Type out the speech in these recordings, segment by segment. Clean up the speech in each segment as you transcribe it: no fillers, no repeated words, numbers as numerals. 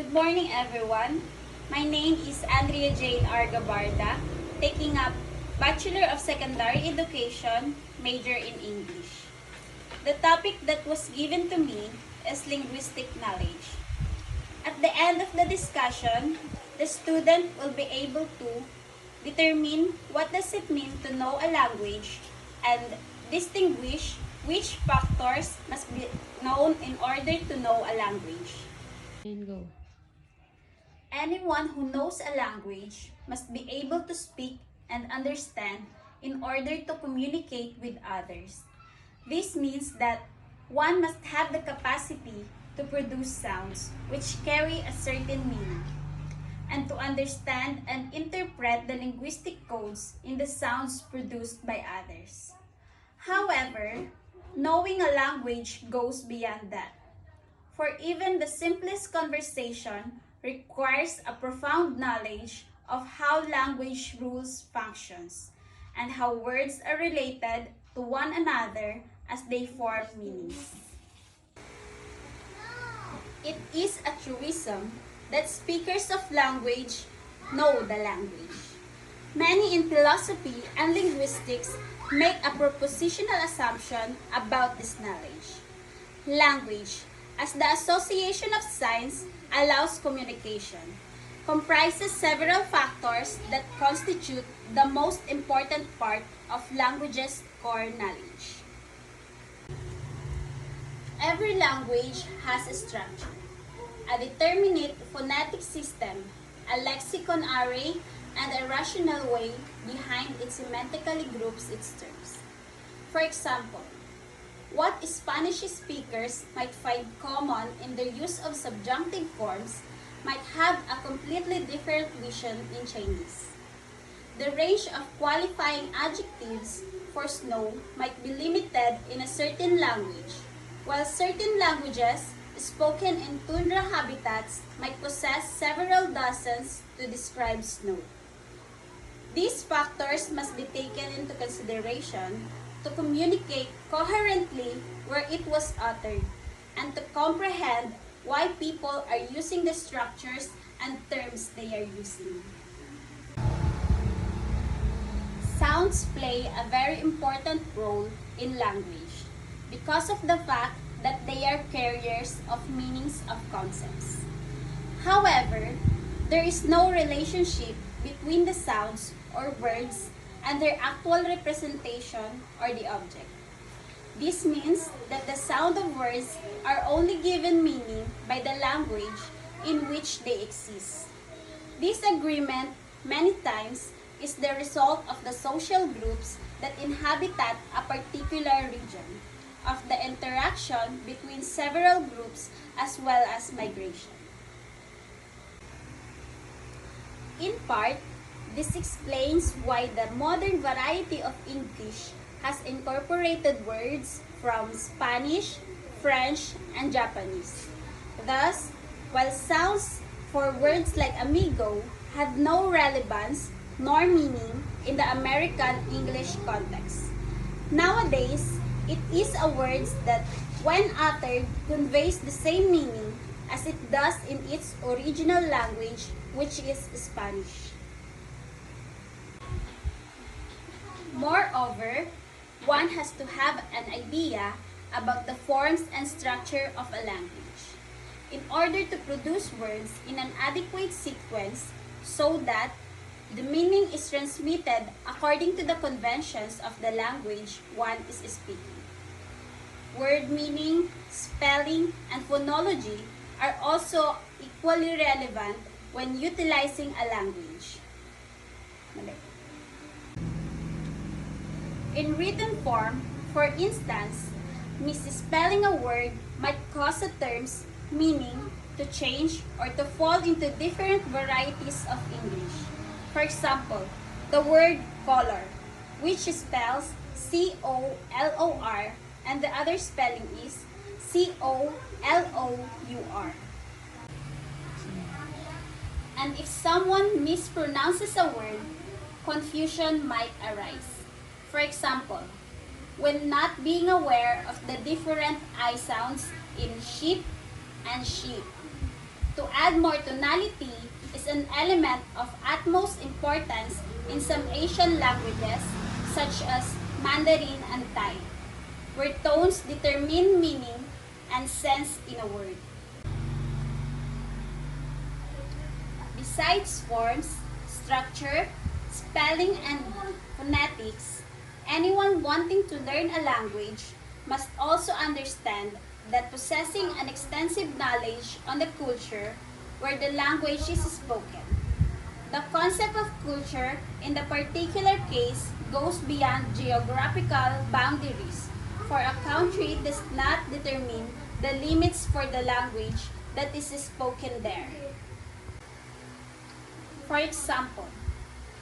Good morning, everyone. My name is Andrea Jane R. Gabarda, taking up Bachelor of Secondary Education, major in English. The topic that was given to me is linguistic knowledge. At the end of the discussion, the student will be able to determine what does it mean to know a language and distinguish which factors must be known in order to know a language. And go. Anyone who knows a language must be able to speak and understand in order to communicate with others. This means that one must have the capacity to produce sounds which carry a certain meaning, and to understand and interpret the linguistic codes in the sounds produced by others. However, knowing a language goes beyond that. For even the simplest conversation requires a profound knowledge of how language rules functions and how words are related to one another as they form meanings. It is a truism that speakers of language know the language. Many in philosophy and linguistics make a propositional assumption about this knowledge. Language, as the association of signs allows communication, comprises several factors that constitute the most important part of language's core knowledge. Every language has a structure, a determinate phonetic system, a lexicon array, and a rational way behind it semantically groups its terms. For example, what Spanish speakers might find common in their use of subjunctive forms might have a completely different vision in Chinese. The range of qualifying adjectives for snow might be limited in a certain language, while certain languages spoken in tundra habitats might possess several dozens to describe snow. These factors must be taken into consideration to communicate coherently where it was uttered, and to comprehend why people are using the structures and terms they are using. Sounds play a very important role in language because of the fact that they are carriers of meanings of concepts. However, there is no relationship between the sounds or words and their actual representation or the object. This means that the sound of words are only given meaning by the language in which they exist. This agreement, many times, is the result of the social groups that inhabit a particular region, of the interaction between several groups as well as migration. In part, this explains why the modern variety of English has incorporated words from Spanish, French, and Japanese. Thus, while sounds for words like amigo had no relevance nor meaning in the American English context, nowadays, it is a word that, when uttered, conveys the same meaning as it does in its original language, which is Spanish. Moreover, one has to have an idea about the forms and structure of a language in order to produce words in an adequate sequence so that the meaning is transmitted according to the conventions of the language one is speaking. Word meaning, spelling, and phonology are also equally relevant when utilizing a language. In written form, for instance, misspelling a word might cause a term's meaning to change or to fall into different varieties of English. For example, the word color, which spells C-O-L-O-R, and the other spelling is C-O-L-O-U-R. And if someone mispronounces a word, confusion might arise. For example, when not being aware of the different I sounds in sheep and sheep. To add more tonality is an element of utmost importance in some Asian languages, such as Mandarin and Thai, where tones determine meaning and sense in a word. Besides forms, structure, spelling, and phonetics, anyone wanting to learn a language must also understand that possessing an extensive knowledge on the culture where the language is spoken. The concept of culture in the particular case goes beyond geographical boundaries, for a country does not determine the limits for the language that is spoken there. For example,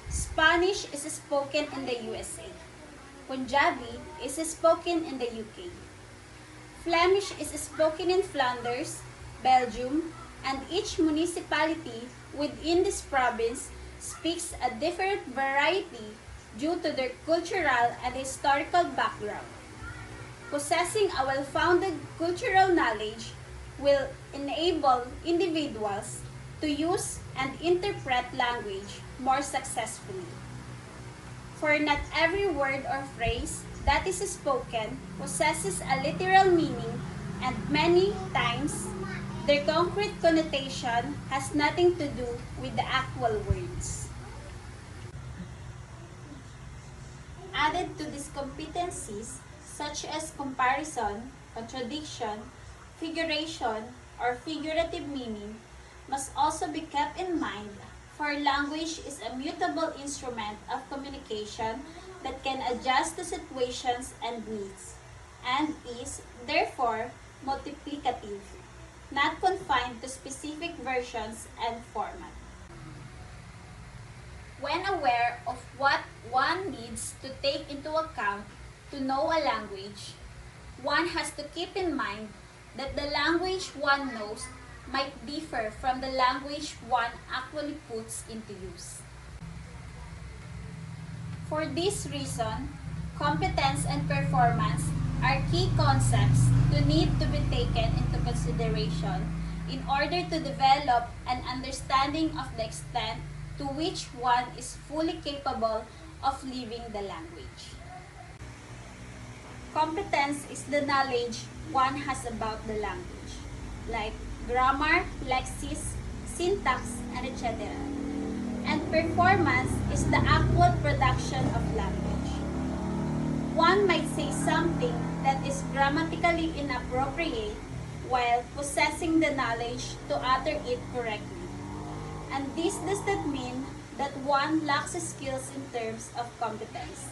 Spanish is spoken in the USA. Punjabi is spoken in the UK. Flemish is spoken in Flanders, Belgium, and each municipality within this province speaks a different variety due to their cultural and historical background. Possessing a well-founded cultural knowledge will enable individuals to use and interpret language more successfully. For not every word or phrase that is spoken possesses a literal meaning, and many times their concrete connotation has nothing to do with the actual words. Added to these competencies, such as comparison, contradiction, figuration, or figurative meaning, must also be kept in mind, for language is a mutable instrument of communication that can adjust to situations and needs, and is, therefore, multiplicative, not confined to specific versions and format. When aware of what one needs to take into account to know a language, one has to keep in mind that the language one knows might differ from the language one actually puts into use. For this reason, competence and performance are key concepts to need to be taken into consideration in order to develop an understanding of the extent to which one is fully capable of living the language. Competence is the knowledge one has about the language, like grammar, lexis, syntax, and etc. And performance is the actual production of language. One might say something that is grammatically inappropriate while possessing the knowledge to utter it correctly. And this does not mean that one lacks skills in terms of competence,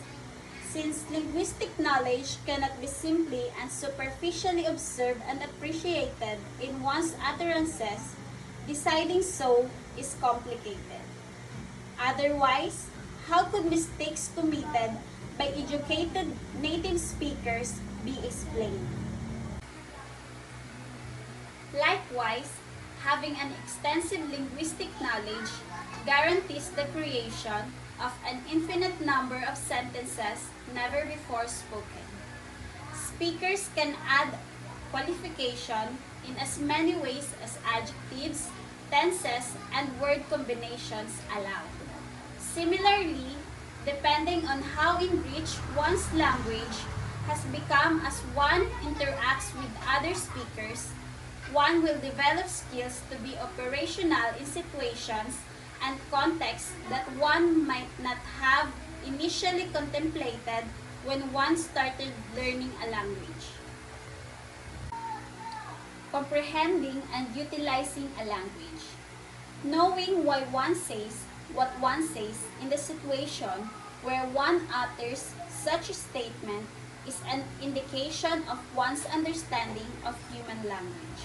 since linguistic knowledge cannot be simply and superficially observed and appreciated in one's utterances. Deciding so is complicated. Otherwise, how could mistakes committed by educated native speakers be explained? Likewise, having an extensive linguistic knowledge guarantees the creation of an infinite number of sentences never before spoken. Speakers can add qualification in as many ways as adjectives, tenses, and word combinations allow. Similarly, depending on how enriched one's language has become as one interacts with other speakers, one will develop skills to be operational in situations and contexts that one might not have initially contemplated when one started learning a language. Comprehending and utilizing a language. Knowing why one says what one says in the situation where one utters such a statement is an indication of one's understanding of human language.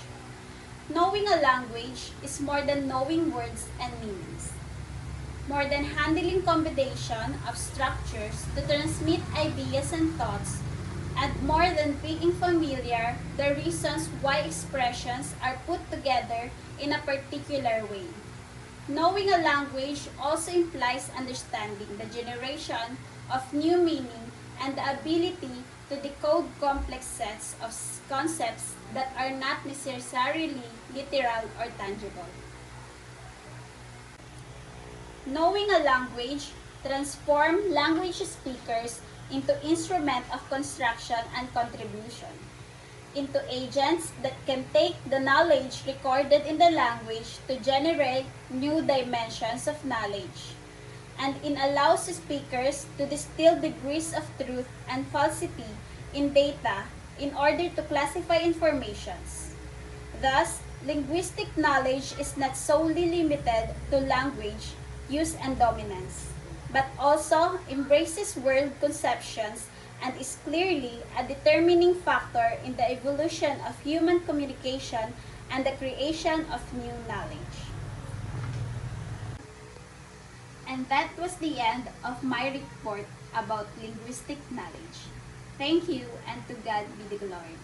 Knowing a language is more than knowing words and meanings, more than handling combination of structures to transmit ideas and thoughts, and more than being familiar the reasons why expressions are put together in a particular way. Knowing a language also implies understanding the generation of new meaning and the ability to decode complex sets of concepts that are not necessarily literal or tangible. Knowing a language transforms language speakers into instruments of construction and contribution, into agents that can take the knowledge recorded in the language to generate new dimensions of knowledge, and it allows speakers to distill degrees of truth and falsity in data in order to classify informations. Thus, linguistic knowledge is not solely limited to language use and dominance, but also embraces world conceptions and is clearly a determining factor in the evolution of human communication and the creation of new knowledge. And that was the end of my report about linguistic knowledge. Thank you, and to God be the glory.